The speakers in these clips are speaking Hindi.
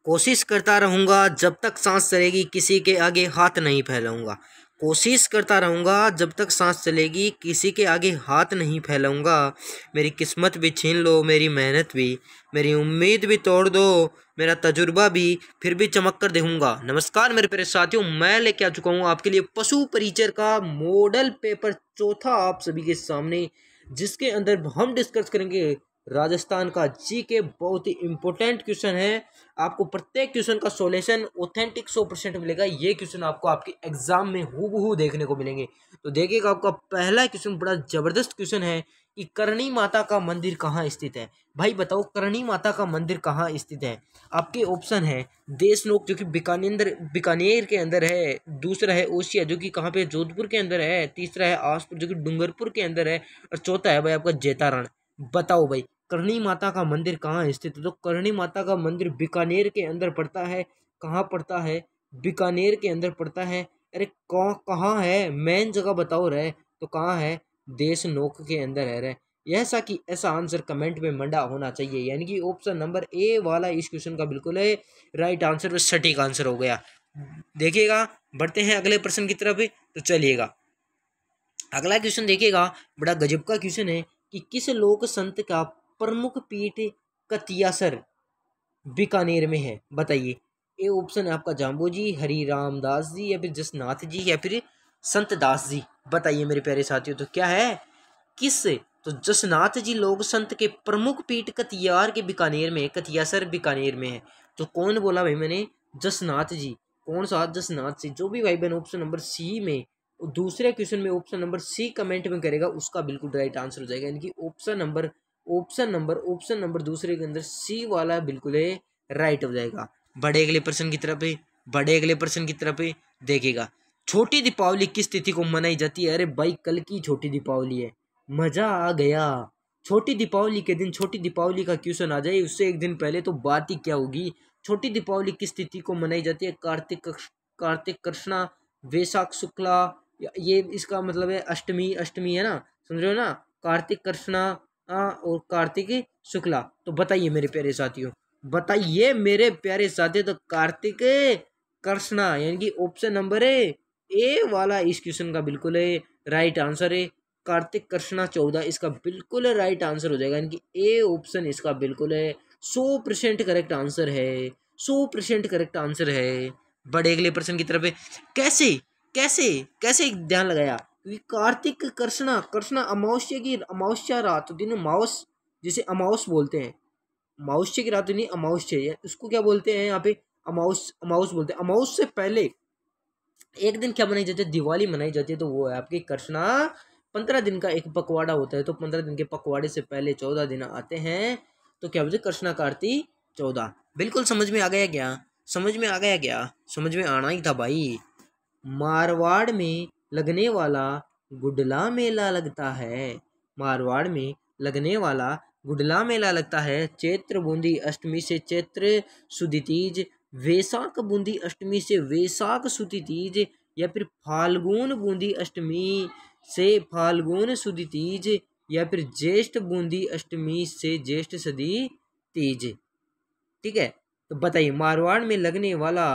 कोशिश करता रहूँगा जब तक सांस चलेगी, किसी के आगे हाथ नहीं फैलाऊंगा। कोशिश करता रहूँगा जब तक सांस चलेगी, किसी के आगे हाथ नहीं फैलाऊंगा। मेरी किस्मत भी छीन लो, मेरी मेहनत भी, मेरी उम्मीद भी तोड़ दो, मेरा तजुर्बा भी, फिर भी चमक कर देखूंगा। नमस्कार मेरे प्यारे साथियों, मैं लेके आ चुका हूँ आपके लिए पशु परिचर का मॉडल पेपर चौथा आप सभी के सामने, जिसके अंदर हम डिस्कस करेंगे राजस्थान का जी के बहुत ही इंपॉर्टेंट क्वेश्चन है। आपको प्रत्येक क्वेश्चन का सॉल्यूशन ऑथेंटिक 100% मिलेगा। ये क्वेश्चन आपको आपके एग्जाम में हूबहू देखने को मिलेंगे। तो देखिएगा, आपका पहला क्वेश्चन बड़ा जबरदस्त क्वेश्चन है कि करणी माता का मंदिर कहाँ स्थित है। भाई बताओ, करणी माता का मंदिर कहाँ स्थित है। आपके ऑप्शन है देशनोक जो कि बीकानेर के अंदर है, दूसरा है ओसिया जो कि कहाँ पे जोधपुर के अंदर है, तीसरा है आसपुर जो कि डूंगरपुर के अंदर है, और चौथा है भाई आपका जैतारण। बताओ भाई, करणी माता का मंदिर कहाँ स्थित है। तो करणी माता का मंदिर बीकानेर के अंदर पड़ता है। कहाँ पड़ता है? बीकानेर के अंदर पड़ता है। अरे कहाँ है, मेन जगह बताओ रहे। तो कहाँ है? देशनोक के अंदर है रे। ऐसा कि ऐसा आंसर कमेंट में मंडा होना चाहिए, यानी कि ऑप्शन नंबर ए वाला इस क्वेश्चन का बिल्कुल है राइट आंसर, और सटीक आंसर हो गया। देखिएगा, बढ़ते हैं अगले प्रश्न की तरफ। तो चलिएगा, अगला क्वेश्चन देखिएगा, बड़ा गजब का क्वेश्चन है कि किस लोक संत का प्रमुख पीठ कतियासर बीकानेर में है। बताइए। ए ऑप्शन है आपका जाम्बोजी, हरिराम दास जी, या फिर जसनाथ जी, या फिर संत दास जी। बताइए मेरे प्यारे साथियों, तो क्या है, किस? तो जसनाथ जी लोक संत के प्रमुख पीठ कतियार के बीकानेर में, कतियासर बीकानेर में है। तो कौन बोला भाई मैंने? जसनाथ जी। कौन सा जसनाथ जी? जो भी भाई बहन ऑप्शन नंबर सी में, दूसरे क्वेश्चन में ऑप्शन नंबर सी कमेंट में करेगा, उसका बिल्कुल राइट आंसर हो जाएगा। यानी कि ऑप्शन नंबर दूसरे के अंदर सी वाला बिल्कुल है राइट हो जाएगा। बड़े अगले प्रश्न की तरफ देखिएगा, छोटी दीपावली किस तिथि को मनाई जाती है। अरे भाई, कल की छोटी दीपावली है, मजा आ गया। छोटी दीपावली के दिन छोटी दीपावली का क्वेश्चन आ जाए, उससे एक दिन पहले तो बात ही क्या होगी। छोटी दीपावली किस तिथि को मनाई जाती है? कार्तिक कृष्णा, वैशाख शुक्ला, ये इसका मतलब है अष्टमी। अष्टमी है ना, समझ रहे हो ना, कार्तिक कृष्णा और कार्तिक शुक्ला। तो बताइए मेरे प्यारे साथियों, तो कार्तिक कृष्णा, यानी कि ऑप्शन नंबर ए वाला इस क्वेश्चन का बिल्कुल है राइट आंसर है। कार्तिक कृष्णा 14 इसका बिल्कुल राइट आंसर हो जाएगा, यानी कि ए ऑप्शन इसका बिल्कुल है 100% करेक्ट आंसर है। 100% करेक्ट आंसर है। बड़े अगले प्रश्न की तरफ है। कैसे कैसे कैसे ध्यान लगाया, क्योंकि कार्तिक कृष्णा, कृष्णा अमावस्या रात दिन, अमावस जिसे अमावस बोलते हैं, अमावस्या की रात नहीं, अमावस्या है उसको क्या बोलते हैं यहाँ पे, अमावस बोलते हैं। अमावस से पहले एक दिन क्या मनाई जाती है? दिवाली मनाई जाती है। तो वो है आपकी कृष्णा। 15 दिन का एक पखवाड़ा होता है, तो 15 दिन के पखवाड़े से पहले 14 दिन आते हैं, तो क्या बोलते? कृष्णा कार्तिक 14। बिल्कुल समझ में आ गया क्या? समझ में आना ही था भाई। मारवाड़ में लगने वाला गुडला मेला लगता है। मारवाड़ में लगने वाला गुडला मेला लगता है चैत्र बूंदी अष्टमी से चैत्र सुदी तीज, वैशाख बूंदी अष्टमी से वैशाख सुदी तीज, या फिर फाल्गुन बूंदी अष्टमी से फाल्गुन सुदी तीज, या फिर ज्येष्ठ बूंदी अष्टमी से ज्येष्ठ सदी तीज। ठीक है, तो बताइए, मारवाड़ में लगने वाला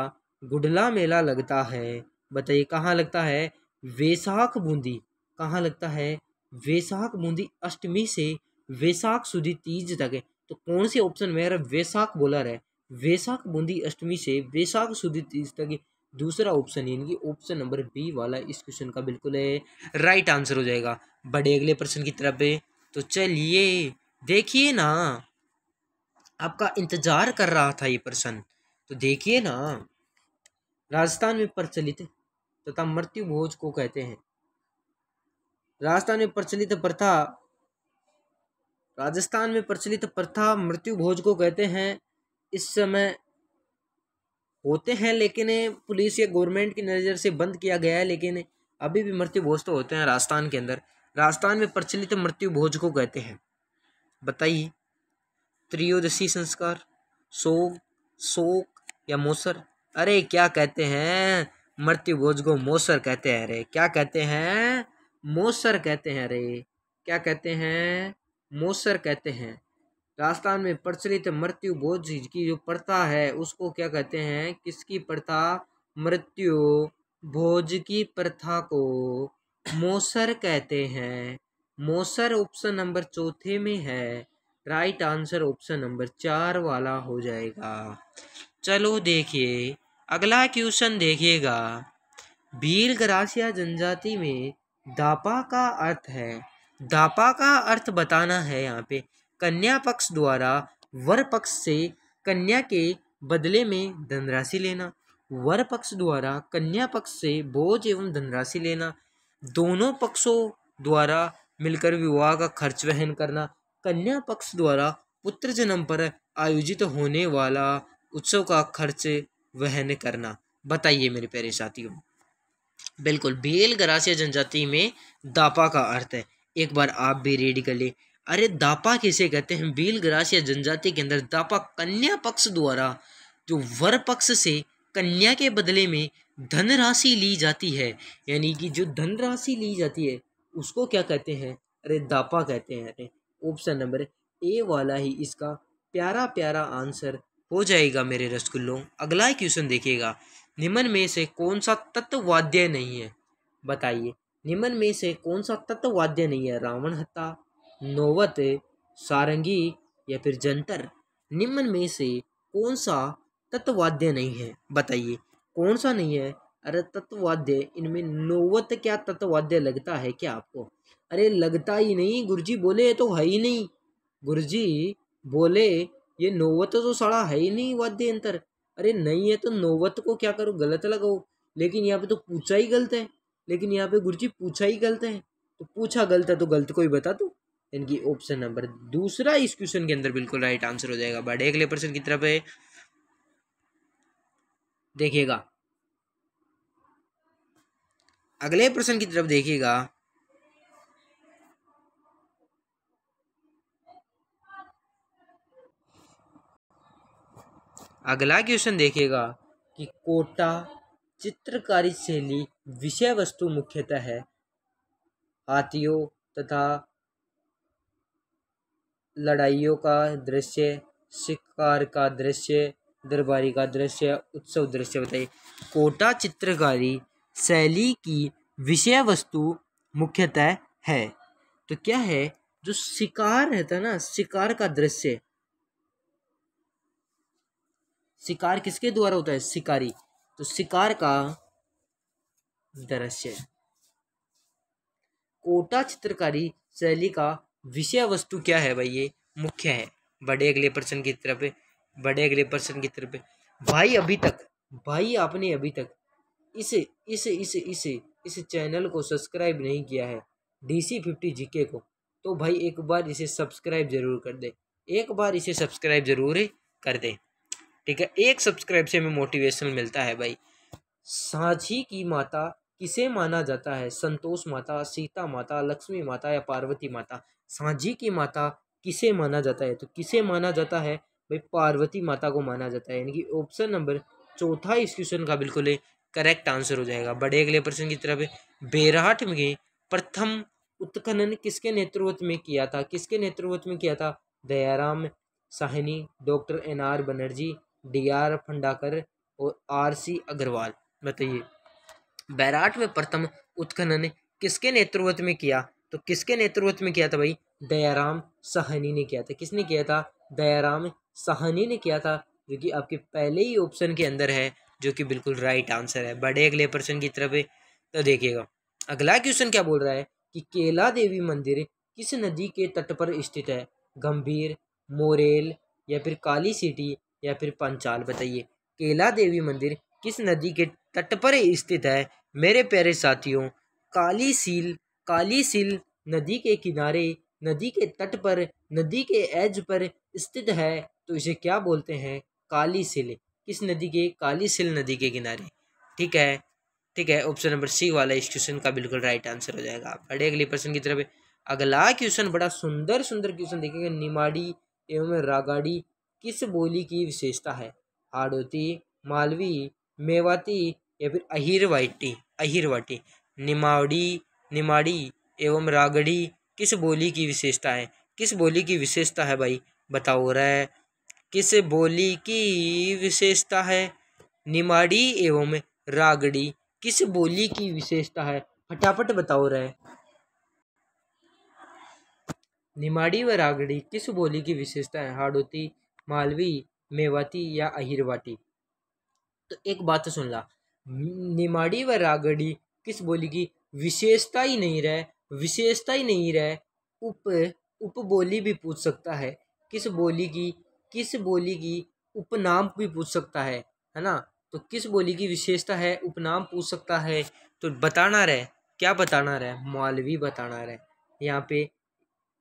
गुडला मेला लगता है, बताइए कहाँ लगता है? वैशाख बूंदी। कहाँ लगता है? वैशाख बूंदी अष्टमी से वैशाख सुदी तीज तक है। तो कौन से ऑप्शन में यार वैशाख बोला रहे? वैशाख बूंदी अष्टमी से वैशाख सुदी तीज तक, दूसरा ऑप्शन यानी कि ऑप्शन नंबर बी वाला इस क्वेश्चन का बिल्कुल है राइट आंसर हो जाएगा। बड़े अगले प्रश्न की तरफ है। तो चलिए देखिए ना, आपका इंतजार कर रहा था ये प्रश्न। तो देखिए ना, राजस्थान में प्रचलित तथा मृत्यु भोज को कहते हैं। राजस्थान में प्रचलित प्रथा मृत्यु भोज को कहते हैं। इस समय होते हैं, लेकिन पुलिस या गवर्नमेंट की नज़र से बंद किया गया है, लेकिन अभी भी मृत्यु भोज तो होते हैं राजस्थान के अंदर। राजस्थान में प्रचलित मृत्यु भोज को कहते हैं, बताइए। त्रयोदशी संस्कार, शोक शोक या मौसर। अरे क्या कहते हैं? मृत्यु भोज को मौसर कहते हैं। अरे क्या कहते हैं? मौसर कहते हैं। अरे क्या कहते हैं? मौसर कहते हैं। राजस्थान में प्रचलित मृत्यु भोज की जो प्रथा है उसको क्या कहते हैं? किसकी प्रथा? मृत्यु भोज की प्रथा को मोसर कहते हैं। मोसर ऑप्शन नंबर चौथे में है। राइट आंसर ऑप्शन नंबर 4 वाला हो जाएगा। चलो देखिए अगला क्वेश्चन देखिएगा। भील गरासिया जनजाति में दापा का अर्थ है, दापा का अर्थ बताना है यहाँ पे। कन्या पक्ष द्वारा वर पक्ष से कन्या के बदले में धनराशि लेना, वर पक्ष द्वारा कन्या पक्ष से बोझ एवं धनराशि लेना, दोनों पक्षों द्वारा मिलकर विवाह का खर्च वहन करना, कन्या पक्ष द्वारा पुत्र जन्म पर आयोजित होने वाला उत्सव का खर्च वहन करना। बताइए मेरे प्यारे साथियों। बिल्कुल भील गरासिया जनजाति में दापा का अर्थ है। एक बार आप भी रीड कर ले। अरे दापा किसे कहते हैं? भील गरासिया जनजाति के अंदर दापा कन्या पक्ष द्वारा जो वर पक्ष से कन्या के बदले में धनराशि ली जाती है, यानी कि जो धनराशि ली जाती है उसको क्या कहते हैं? अरे दापा कहते हैं। अरे ऑप्शन नंबर ए वाला ही इसका प्यारा प्यारा आंसर हो जाएगा मेरे रसगुल्लों। अगला क्वेश्चन देखिएगा। निम्न में से कौन सा तत्व वाद्य नहीं है? बताइए निम्न में से कौन सा तत्व वाद्य नहीं है? रावण हत्था, नौवत, सारंगी या फिर जंतर। निम्न में से कौन सा तत्व वाद्य नहीं है? बताइए कौन सा नहीं है? अरे तत्व वाद्य इनमें नौवत क्या तत्व वाद्य लगता है क्या आपको? अरे लगता ही नहीं, गुरुजी बोले तो है ही नहीं। गुरुजी बोले ये नौवत तो साला है ही नहीं वाद्य यंत्र। अरे नहीं है तो नौवत को क्या करो? गलत लगाओ। लेकिन यहाँ पे तो पूछा ही गलत है। लेकिन यहाँ पे गुरुजी पूछा ही गलत है, तो पूछा गलत है तो गलत को ही बता दो। इनकी ऑप्शन नंबर दूसरा इस क्वेश्चन के अंदर बिल्कुल राइट आंसर हो जाएगा। बढ़े अगले प्रश्न की तरफ है, देखिएगा अगले प्रश्न की तरफ देखिएगा। अगला क्वेश्चन देखिएगा कि कोटा चित्रकारी शैली विषय वस्तु मुख्यतः है हाथियों तथा लड़ाइयों का दृश्य, शिकार का दृश्य, दरबारी का दृश्य, उत्सव दृश्य। बताइए कोटा चित्रकारी शैली की विषय वस्तु मुख्यतः है तो क्या है? जो शिकार रहता है ना, शिकार का दृश्य। शिकार किसके द्वारा होता है? शिकारी। तो शिकार का दृश्य। कोटा चित्रकारी शैली का विषय वस्तु क्या है भाई? ये मुख्य है। बड़े अगले प्रश्न की तरफ है, बड़े अगले प्रश्न की तरफ है। भाई अभी तक, भाई आपने अभी तक इस चैनल को सब्सक्राइब नहीं किया है DC50 जीके को, तो भाई एक बार इसे सब्सक्राइब जरूर कर दे। एक बार इसे सब्सक्राइब जरूर कर दे, ठीक है। एक सब्सक्राइब से हमें मोटिवेशन मिलता है भाई। सांची की माता किसे माना जाता है? संतोष माता, सीता माता, लक्ष्मी माता या पार्वती माता। सांची की माता किसे माना जाता है? तो किसे माना जाता है भाई? पार्वती माता को माना जाता है। यानी कि ऑप्शन नंबर चौथा इस क्वेश्चन का बिल्कुल करेक्ट आंसर हो जाएगा। बड़े अगले प्रश्न की तरफ बेरहाट में प्रथम उत्खनन किसके नेतृत्व में किया था? किसके नेतृत्व में किया था? Dayaram Sahni, doctor NR Banerjee, DR फंडाकर और RC अग्रवाल। बताइए बैराट में प्रथम उत्खनन किसके नेतृत्व में किया? तो किसके नेतृत्व में किया था भाई? दयाराम साहनी ने किया था। किसने किया था? दयाराम साहनी ने किया था, जो कि आपके पहले ही ऑप्शन के अंदर है, जो कि बिल्कुल राइट आंसर है। बड़े अगले प्रश्न की तरफ तो देखिएगा अगला क्वेश्चन क्या बोल रहा है कि केला देवी मंदिर किस नदी के तट पर स्थित है? गंभीर, मोरेल या फिर काली सिटी या फिर पंचाल। बताइए केला देवी मंदिर किस नदी के तट पर स्थित है मेरे प्यारे साथियों? काली सील नदी के किनारे, नदी के तट पर, नदी के एज पर स्थित है, तो इसे क्या बोलते हैं? काली सील। किस नदी के? काली सील नदी के किनारे। ठीक है, ठीक है। ऑप्शन नंबर सी वाला इस क्वेश्चन का बिल्कुल राइट आंसर हो जाएगा। बढ़े अगले प्रश्न की तरफ। अगला क्वेश्चन बड़ा सुंदर सुंदर क्वेश्चन देखेंगे। निमाड़ी एवं रागाड़ी किस बोली की विशेषता है? हाड़ौती, मालवी, मेवाती या फिर अहिरवाटी। निमाड़ी एवं रागड़ी किस बोली की विशेषता है? किस बोली की विशेषता है भाई? बताओ रहा किस बोली की विशेषता है? निमाड़ी एवं रागड़ी किस बोली की विशेषता है? फटाफट बताओ रहा निमाड़ी व रागड़ी किस बोली की विशेषता है? हाड़ौती, मालवी, मेवाती या अहिरवाटी? तो एक बात तो सुन ला, निमाड़ी व रागड़ी किस बोली की विशेषता ही नहीं रहे, विशेषता ही नहीं रहे, उप उपबोली भी पूछ सकता है। किस बोली की उपनाम भी पूछ सकता है ना? तो किस बोली की विशेषता है, उपनाम पूछ सकता है। तो बताना रहे, क्या बताना रहे? मालवी बताना रहे। यहाँ पे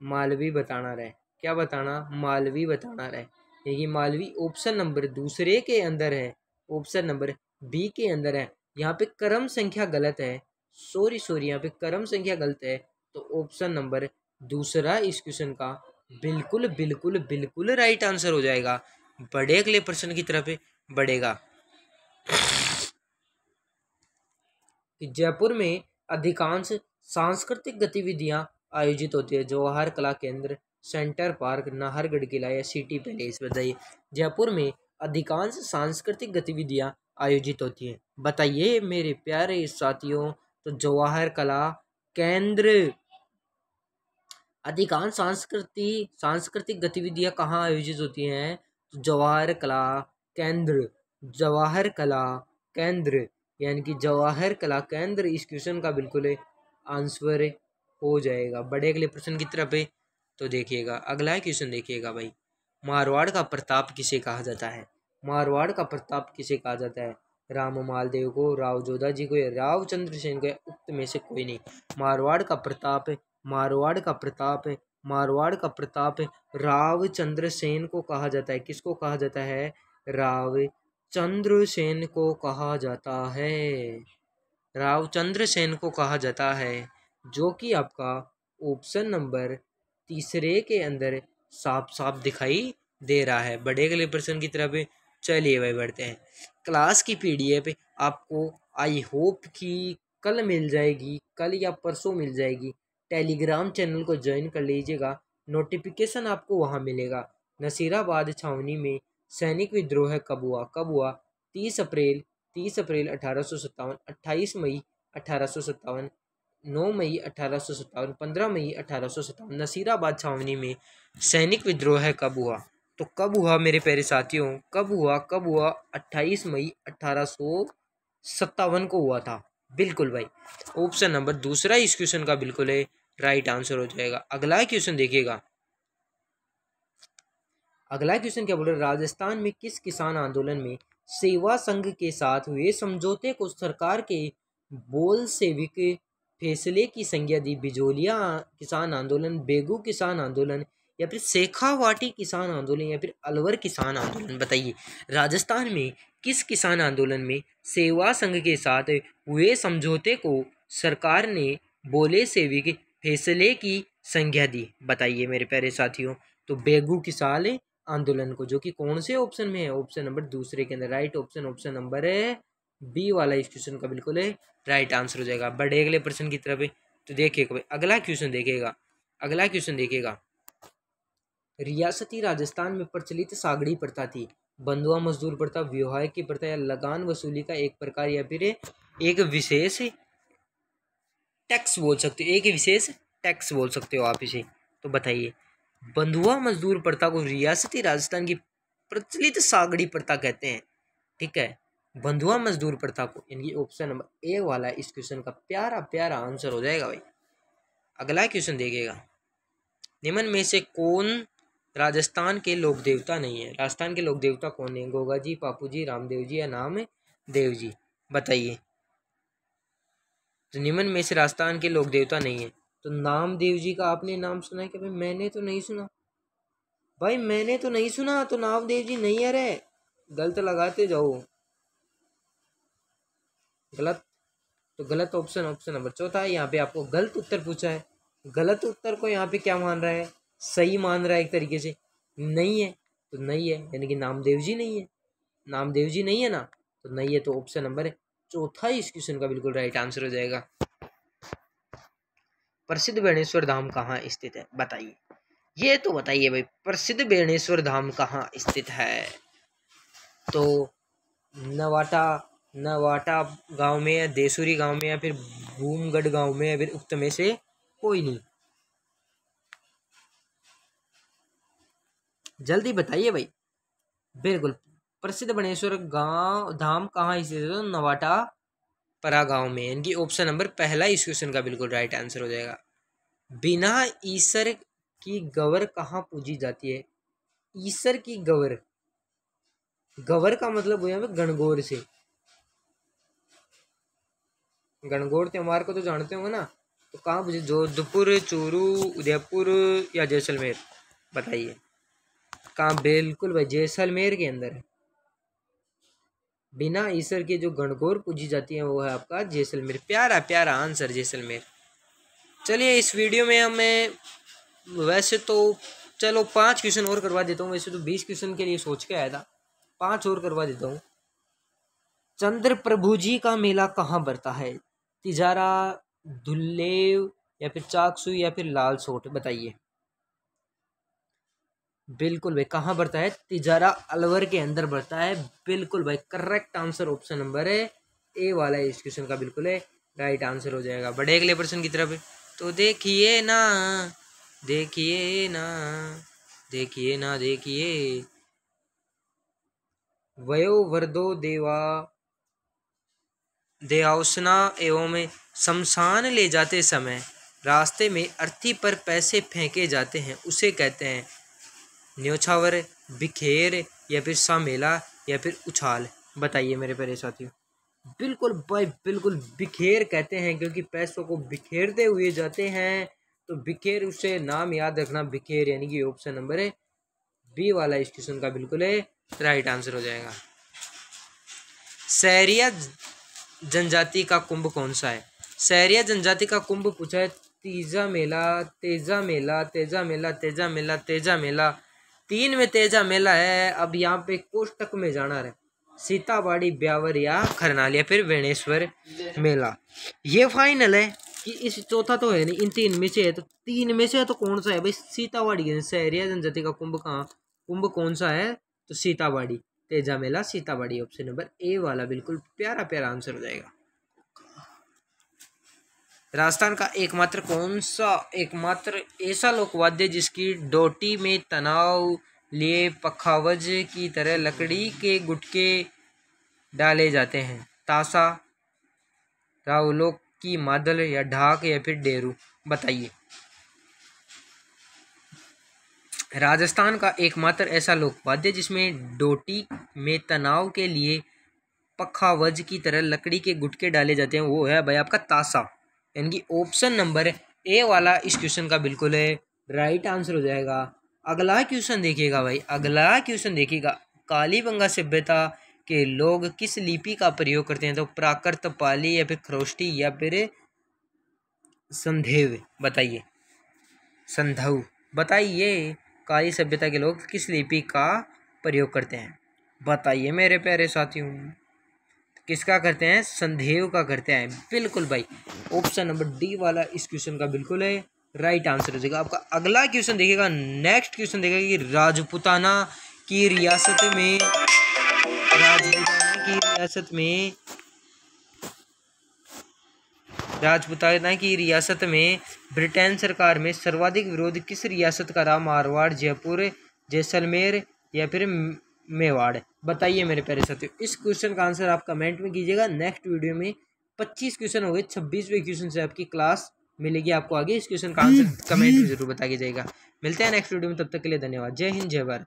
मालवी बताना रहे, क्या बताना? मालवी बताना रहे। देखिए मालवी ऑप्शन नंबर दूसरे के अंदर है, ऑप्शन नंबर बी के अंदर है। यहाँ पे क्रम संख्या गलत है, सॉरी यहाँ पे क्रम संख्या गलत है। तो ऑप्शन नंबर दूसरा इस क्वेश्चन का बिल्कुल बिल्कुल बिल्कुल राइट आंसर हो जाएगा। बढ़े अगले प्रश्न की तरफ बढ़ेगा। जयपुर में अधिकांश सांस्कृतिक गतिविधियां आयोजित होती है। जवाहर कला केंद्र, सेंटर पार्क, नाहरगढ़ किला या सिटी पैलेस? बताइए। जयपुर में अधिकांश सांस्कृतिक गतिविधियां आयोजित होती हैं, बताइए मेरे प्यारे साथियों। तो जवाहर कला केंद्र। अधिकांश सांस्कृतिक गतिविधियां कहाँ आयोजित होती हैं? तो जवाहर कला केंद्र, जवाहर कला केंद्र, यानी कि जवाहर कला केंद्र इस क्वेश्चन का बिल्कुल आंसर हो जाएगा। बड़े अगले प्रश्न की तरफ है, तो देखिएगा अगला क्वेश्चन देखिएगा भाई। मारवाड़ का प्रताप किसे कहा जाता है? मारवाड़ का प्रताप किसे कहा जाता है? राम मालदेव को, राव जोधा जी को या राव चंद्रसेन को, उक्त में से कोई नहीं। मारवाड़ का प्रताप, मारवाड़ का प्रताप, मारवाड़ का प्रताप राव चंद्रसेन को कहा जाता है। किसको कहा जाता है? राव चंद्रसेन को कहा जाता है, राव चंद्रसेन को कहा जाता है, जो कि आपका ऑप्शन नंबर तीसरे के अंदर साफ साफ दिखाई दे रहा है। बड़े अगले प्रश्न की तरफ चलिए भाई बढ़ते हैं। क्लास की पीडीएफ आपको आई होप कि कल मिल जाएगी, कल या परसों मिल जाएगी। टेलीग्राम चैनल को ज्वाइन कर लीजिएगा, नोटिफिकेशन आपको वहाँ मिलेगा। नसीराबाद छावनी में सैनिक विद्रोह कब हुआ? कब हुआ? 30 अप्रैल 1857, 28 मई 1857, 9 मई 1857, 15 मई 1857। नसीराबाद छावनी में सैनिक विद्रोह कब हुआ? तो कब हुआ मेरे प्यारे साथियों? कब हुआ? कब हुआ? 28 मई 1857 को हुआ था। बिल्कुल भाई, ऑप्शन नंबर दूसरा इस क्वेश्चन का बिल्कुल है राइट आंसर हो जाएगा। अगला क्वेश्चन देखिएगा, अगला क्वेश्चन क्या बोल रहा है? राजस्थान में किस किसान आंदोलन में सेवा संघ के साथ हुए समझौते को सरकार के बोलशेविक फैसले की संज्ञा दी? बिजोलिया किसान आंदोलन, बेगू किसान आंदोलन या फिर शेखावाटी किसान आंदोलन या फिर अलवर किसान आंदोलन? बताइए। राजस्थान में किस किसान आंदोलन में सेवा संघ के साथ हुए समझौते को सरकार ने बोलशेविक फैसले की संज्ञा दी? बताइए मेरे प्यारे साथियों। तो बेगू किसान आंदोलन को, जो कि कौन से ऑप्शन में है? ऑप्शन नंबर दूसरे के अंदर राइट ऑप्शन, ऑप्शन नंबर है बी वाला इस क्वेश्चन का बिल्कुल है राइट आंसर हो जाएगा। बढ़े अगले प्रश्न की तरफ तो देखिएगा भाई अगला क्वेश्चन देखिएगा, अगला क्वेश्चन देखिएगा। रियासती राजस्थान में प्रचलित सागड़ी प्रथा थी। बंधुआ मजदूर प्रथा, विवाह की प्रथा या लगान वसूली का एक प्रकार या फिर एक विशेष टैक्स बोल सकते हो, एक विशेष टैक्स बोल सकते हो आप इसे। तो बताइए। बंधुआ मजदूर प्रथा को रियासती राजस्थान की प्रचलित सागड़ी प्रथा कहते हैं, ठीक है। बंधुआ मजदूर प्रथा को, यानी ऑप्शन नंबर ए वाला इस क्वेश्चन का प्यारा प्यारा आंसर हो जाएगा भाई। अगला क्वेश्चन देखिएगा, निम्न में से कौन राजस्थान के लोक देवता नहीं है? राजस्थान के लोक देवता कौन है? गोगा जी, पापू जी, रामदेव जी या नाम देव जी? बताइए। तो निम्न में से राजस्थान के लोक देवता नहीं है, तो नामदेव जी का आपने नाम सुना है क्या? भाई मैंने तो नहीं सुना, भाई मैंने तो नहीं सुना। तो नामदेव जी नहीं है रे, गलत लगाते जाओ, गलत। तो गलत ऑप्शन, ऑप्शन नंबर चौथा है। यहाँ पे आपको गलत उत्तर पूछा है, गलत उत्तर को यहाँ पे क्या मान रहा है? सही मान रहा है एक तरीके से। नहीं है तो नहीं है, यानी कि नामदेव जी नहीं है, नामदेव जी नहीं है ना, तो नहीं है। तो ऑप्शन नंबर चौथा इस क्वेश्चन का बिल्कुल राइट आंसर हो जाएगा। प्रसिद्ध बेणेश्वर धाम कहाँ स्थित है? बताइए। ये तो बताइए भाई, प्रसिद्ध बेणेश्वर धाम कहाँ स्थित है? तो नवाटा नवाटा गांव में, या देसूरी गांव में, या फिर भूमगढ़ गांव में, या फिर उक्त में से कोई नहीं। जल्दी बताइए भाई। बिल्कुल, प्रसिद्ध बनेश्वर गांव धाम कहाँ स्थित है? नवाटा परा गांव में। इनकी ऑप्शन नंबर पहला इस क्वेश्चन का बिल्कुल राइट आंसर हो जाएगा। बिना ईश्वर की गवर कहाँ पूजी जाती है? ईश्वर की गवर, गवर का मतलब हुआ गणगौर से। गणगौर त्योहार को तो जानते होंगे ना, तो कहाँ पूजे? जोधपुर, चूरू, उदयपुर या जैसलमेर? बताइए कहाँ? बिल्कुल भाई, जैसलमेर के अंदर है। बिना ईश्वर के जो गणगौर पूजी जाती है वो है आपका जैसलमेर। प्यारा प्यारा आंसर, जैसलमेर। चलिए इस वीडियो में हमें वैसे तो चलो 5 क्वेश्चन और करवा देता हूँ। वैसे तो 20 क्वेश्चन के लिए सोच के आया था, 5 और करवा देता हूँ। चंद्र प्रभु जी का मेला कहाँ बढ़ता है? तिजारा, धुल्लेव, या फिर चाकसू, या फिर लालसोट? बताइए। बिल्कुल भाई, कहाँ बढ़ता है? तिजारा अलवर के अंदर बढ़ता है। बिल्कुल भाई, करेक्ट आंसर ऑप्शन नंबर है ए वाला इस क्वेश्चन का बिल्कुल है राइट आंसर हो जाएगा। बढ़े अगले प्रश्न की तरफ। तो देखिए ना, देखिए ना, देखिए ना, देखिए। वयो वरदो देवा देहावसना एवं शमशान ले जाते समय रास्ते में अर्थी पर पैसे फेंके जाते हैं, उसे कहते हैं न्योछावर, बिखेर, या फिर सामेला, या फिर उछाल? बताइए मेरे प्यारे साथियों। बिल्कुल भाई, बिल्कुल बिखेर कहते हैं, क्योंकि पैसों को बिखेरते हुए जाते हैं। तो बिखेर, उसे नाम याद रखना, बिखेर, यानी कि ऑप्शन नंबर है बी वाला इस क्वेश्चन का बिल्कुल है राइट आंसर हो जाएगा। सहरिया जनजाति का कुंभ कौन सा है? सहरिया जनजाति का कुंभ पूछा है। तीजा मेला, तेजा मेला, तेजा मेला, तेजा मेला, तेजा मेला। 3 में तेजा मेला है। अब यहाँ पे कोष्टक में जाना है, सीताबाड़ी, ब्यावर, या खरनाल, या फिर वेणेश्वर मेला। ये फाइनल है कि इस चौथा तो है नहीं, इन 3 में से है। तो 3 में से है तो कौन सा है भाई? सीताबाड़ी। सहरिया जनजाति का कुंभ कौन सा है? तो सीताबाड़ी, तेजा मेला, सीताबाड़ी। ऑप्शन नंबर ए वाला बिल्कुल प्यारा प्यारा आंसर हो जाएगा। राजस्थान का एकमात्र ऐसा लोकवाद्य जिसकी डोटी में तनाव लिए पखावज की तरह लकड़ी के गुटके डाले जाते हैं? ताशा, रावलों की मादल, या ढाक, या फिर डेरू? बताइए। राजस्थान का एकमात्र ऐसा लोकवाद्य जिसमें डोटी में तनाव के लिए पखावज की तरह लकड़ी के गुटके डाले जाते हैं, वो है भाई आपका ताशा। यानी कि ऑप्शन नंबर ए वाला इस क्वेश्चन का बिल्कुल है राइट आंसर हो जाएगा। अगला क्वेश्चन देखिएगा भाई, अगला क्वेश्चन देखिएगा। कालीबंगा सभ्यता के लोग किस लिपि का प्रयोग करते हैं? तो प्राकृत, पाली, या फिर खरोष्टी, या फिर संधेव? बताइए। संधव? बताइए, काली सभ्यता के लोग किस लिपि का प्रयोग करते हैं? बताइए मेरे प्यारे साथियों। किसका करते हैं? संधेव का करते हैं। बिल्कुल भाई, ऑप्शन नंबर डी वाला इस क्वेश्चन का बिल्कुल है राइट आंसर हो जाएगा आपका। अगला क्वेश्चन देखिएगा, नेक्स्ट क्वेश्चन देखिएगा कि राजपूताना की रियासत में ब्रिटेन सरकार में सर्वाधिक विरोध किस रियासत का रहा? मारवाड़, जयपुर, जैसलमेर, या फिर मेवाड़? बताइए मेरे प्यारे साथियों। इस क्वेश्चन का आंसर आप कमेंट में कीजिएगा। नेक्स्ट वीडियो में 25 क्वेश्चन हो गए, 26वें क्वेश्चन से आपकी क्लास मिलेगी आपको आगे। इस क्वेश्चन का आंसर कमेंट में जरूर बता के जाएगा। मिलते हैं नेक्स्ट वीडियो में, तब तक के लिए धन्यवाद। जय हिंद, जय भारत।